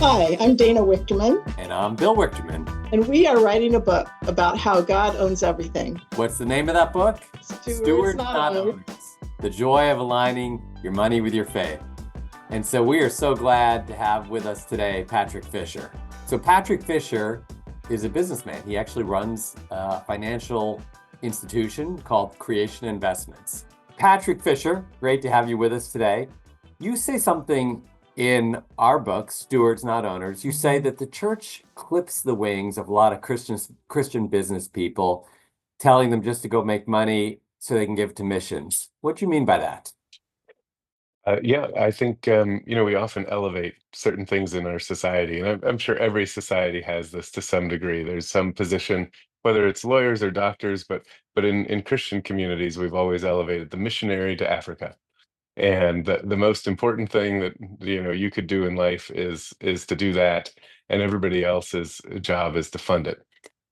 Hi, I'm Dana Wichterman, And I'm Bill Wichterman. and we are writing a book about how God owns everything. What's the name of that book? Stewards Not Owners. The Joy of Aligning Your Money with Your Faith. And so we are so glad to have with us today Patrick Fisher. So Patrick Fisher is a businessman. He actually runs a financial institution called Creation Investments. Patrick Fisher, great to have you with us today. You say something in our book, Stewards Not Owners. You say that the church clips the wings of a lot of Christian business people, telling them just to go make money so they can give to missions. What do you mean by that? Yeah, I think we often elevate certain things in our society, and I'm sure every society has this to some degree. There's some position, whether it's lawyers or doctors, but in Christian communities, we've always elevated the missionary to Africa. And the most important thing that you could do in life is to do that, and everybody else's job is to fund it.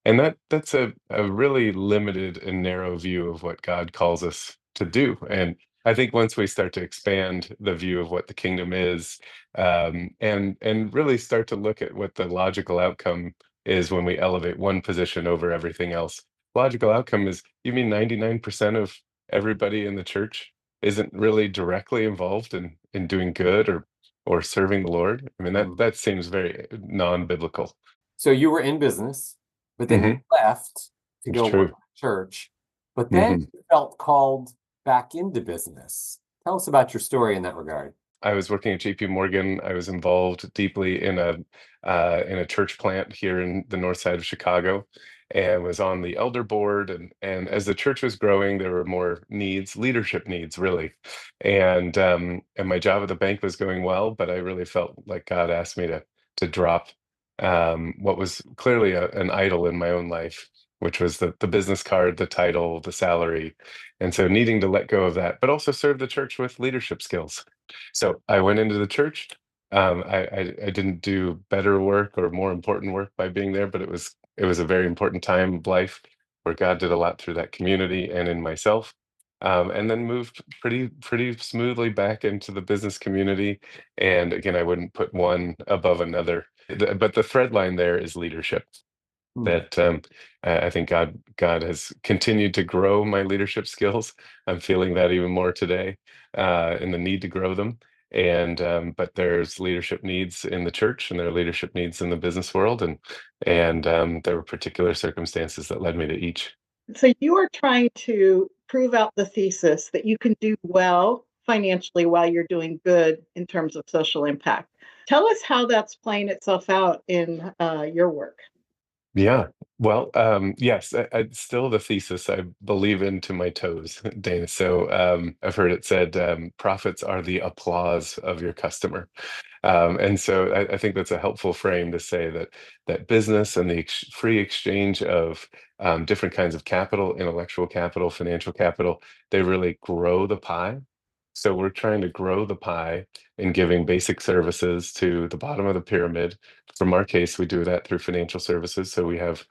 And that's a really limited and narrow view of what God calls us to do. And I think once we start to expand the view of what the kingdom is, and really start to look at what the logical outcome is when we elevate one position over everything else. Logical outcome is, you mean 99% of everybody in the church isn't really directly involved in doing good or serving the Lord? I mean, that seems very non-biblical. So you were in business, but then you Hmm. left to It's go work true. in church, but then Hmm. you felt called back into business. Tell us about your story in that regard. I was working at JP Morgan. I was involved deeply in a church plant here in the north side of Chicago, and was on the elder board. And as the church was growing, there were more needs, leadership needs, really. And my job at the bank was going well, but I really felt like God asked me to drop what was clearly an idol in my own life, which was the business card, the title, the salary. And so needing to let go of that, but also serve the church with leadership skills. So I went into the church. I didn't do better work or more important work by being there, but it was a very important time of life where God did a lot through that community and in myself. And then moved pretty smoothly back into the business community. And again, I wouldn't put one above another. But the thread line there is leadership. Hmm. That I think God has continued to grow my leadership skills. I'm feeling that even more today, in the need to grow them. And but there's leadership needs in the church, and there are leadership needs in the business world, and there were particular circumstances that led me to each. So you are trying to prove out the thesis that you can do well financially while you're doing good in terms of social impact. Tell us how that's playing itself out in your work. Yeah. Well, yes, it's still the thesis I believe in to my toes, Dana. So I've heard it said, profits are the applause of your customer. And so I think that's a helpful frame to say that business and the free exchange of different kinds of capital, intellectual capital, financial capital, they really grow the pie. So we're trying to grow the pie in giving basic services to the bottom of the pyramid. From our case, we do that through financial services. So we have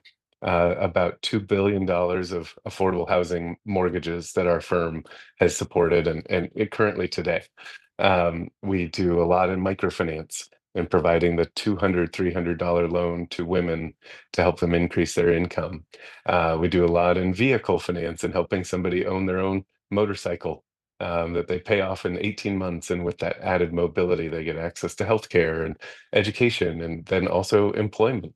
about $2 billion of affordable housing mortgages that our firm has supported, and it currently today. We do a lot in microfinance and providing the $200, $300 loan to women to help them increase their income. We do a lot in vehicle finance and helping somebody own their own motorcycle, that they pay off in 18 months. And with that added mobility, they get access to healthcare and education, and then also employment.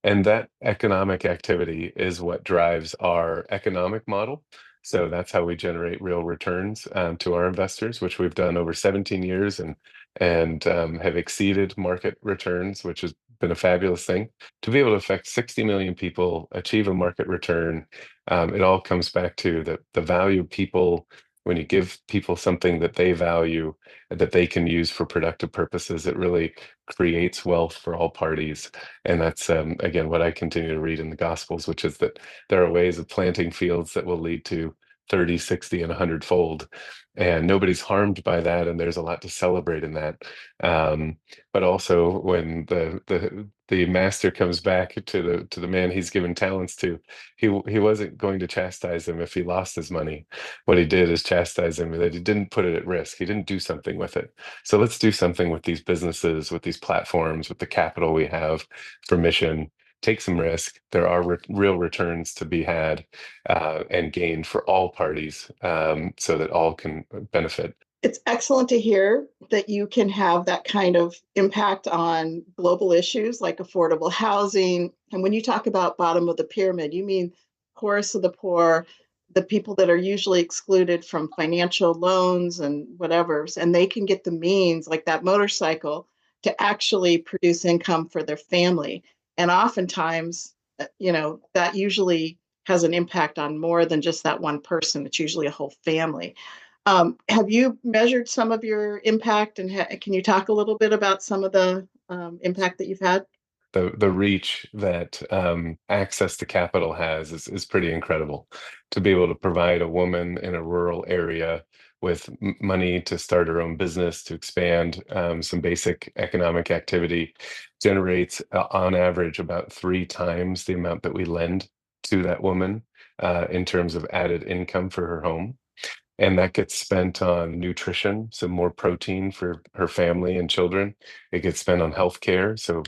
And that economic activity is what drives our economic model. So that's how we generate real returns to our investors, which we've done over 17 years, and have exceeded market returns, which has been a fabulous thing. To be able to affect 60 million people, achieve a market return, it all comes back to the value of people. When you give people something that they value, that they can use for productive purposes, it really creates wealth for all parties. And that's, again, what I continue to read in the Gospels, which is that there are ways of planting fields that will lead to 30, 60, and 100-fold. And nobody's harmed by that. And there's a lot to celebrate in that. But also when the the master comes back to the man he's given talents to, he wasn't going to chastise him if he lost his money. What he did is chastise him that he didn't put it at risk. He didn't do something with it. So let's do something with these businesses, with these platforms, with the capital we have for mission. Take some risk. There are real returns to be had and gained for all parties, so that all can benefit. It's excellent to hear that you can have that kind of impact on global issues like affordable housing. And when you talk about bottom of the pyramid, you mean poorest of the poor, the people that are usually excluded from financial loans and whatever, and they can get the means, like that motorcycle, to actually produce income for their family. And oftentimes, that usually has an impact on more than just that one person. It's usually a whole family. Have you measured some of your impact, and can you talk a little bit about some of the impact that you've had? The reach that access to capital has is pretty incredible. To be able to provide a woman in a rural area with money to start her own business, to expand some basic economic activity, generates on average about 3 times the amount that we lend to that woman in terms of added income for her home. And that gets spent on nutrition, so more protein for her family and children. It gets spent on healthcare, so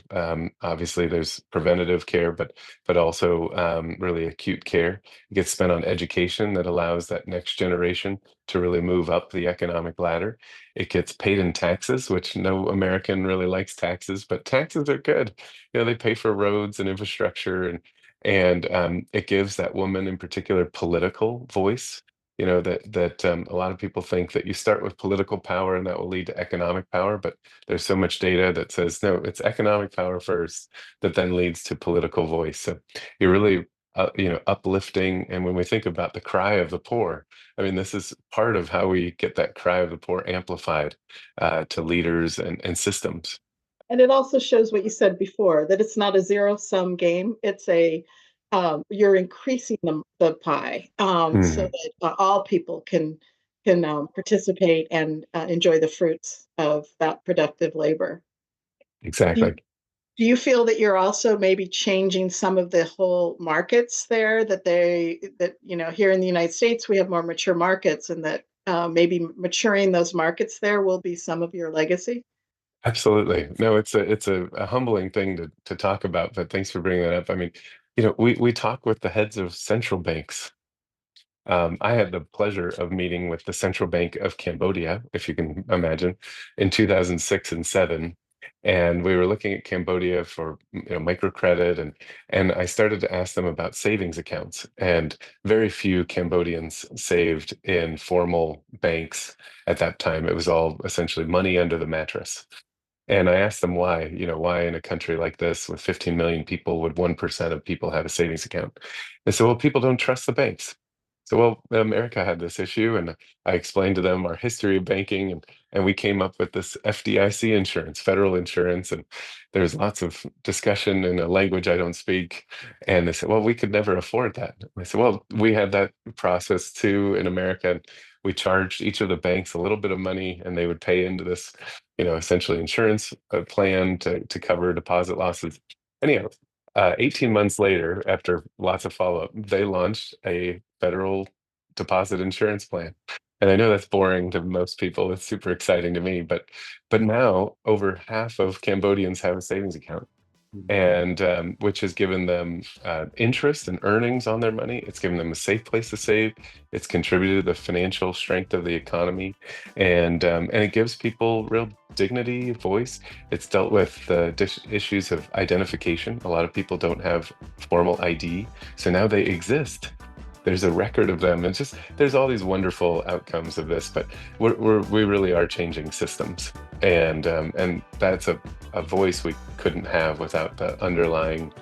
obviously there's preventative care, but also really acute care. It gets spent on education that allows that next generation to really move up the economic ladder. It gets paid in taxes, which no American really likes taxes, but taxes are good. They pay for roads and infrastructure, and it gives that woman in particular political voice. That a lot of people think that you start with political power and that will lead to economic power, but there's so much data that says no, it's economic power first that then leads to political voice. So you're really uplifting. And when we think about the cry of the poor, I mean, this is part of how we get that cry of the poor amplified to leaders and systems. And it also shows what you said before, that it's not a zero-sum game. It's you're increasing the pie, so Mhm. that all people can participate and enjoy the fruits of that productive labor. Do you, Exactly. do you feel that you're also maybe changing some of the whole markets there, here in the United States we have more mature markets, and that maybe maturing those markets there will be some of your legacy? Absolutely. No, it's a humbling thing to talk about, but thanks for bringing that up. I mean, we talk with the heads of central banks. I had the pleasure of meeting with the Central Bank of Cambodia, if you can imagine, in 2006 and 7. And we were looking at Cambodia for microcredit, and I started to ask them about savings accounts. And very few Cambodians saved in formal banks at that time. It was all essentially money under the mattress. And I asked them why in a country like this with 15 million people would 1% of people have a savings account? They said, well, people don't trust the banks. So, well, America had this issue, and I explained to them our history of banking, and we came up with this FDIC insurance, federal insurance, and there's lots of discussion in a language I don't speak. And they said, well, we could never afford that. And I said, well, we had that process too in America. And we charged each of the banks a little bit of money, and they would pay into this, essentially insurance plan to cover deposit losses. Anyhow, 18 months later, after lots of follow-up, they launched a federal deposit insurance plan. And I know that's boring to most people. It's super exciting to me, but now over half of Cambodians have a savings account, and which has given them interest and earnings on their money. It's given them a safe place to save. It's contributed to the financial strength of the economy, and it gives people real dignity, voice. It's dealt with the issues of identification. A lot of people don't have formal ID, so now they exist. There's a record of them, and just there's all these wonderful outcomes of this. But we really are changing systems, and that's a voice we couldn't have without the underlying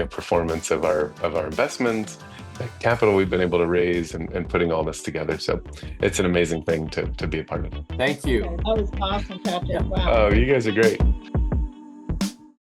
performance of our investments, the capital we've been able to raise, and putting all this together. So it's an amazing thing to be a part of. Thank you. Okay, that was awesome, Patrick. Wow. Oh, you guys are great.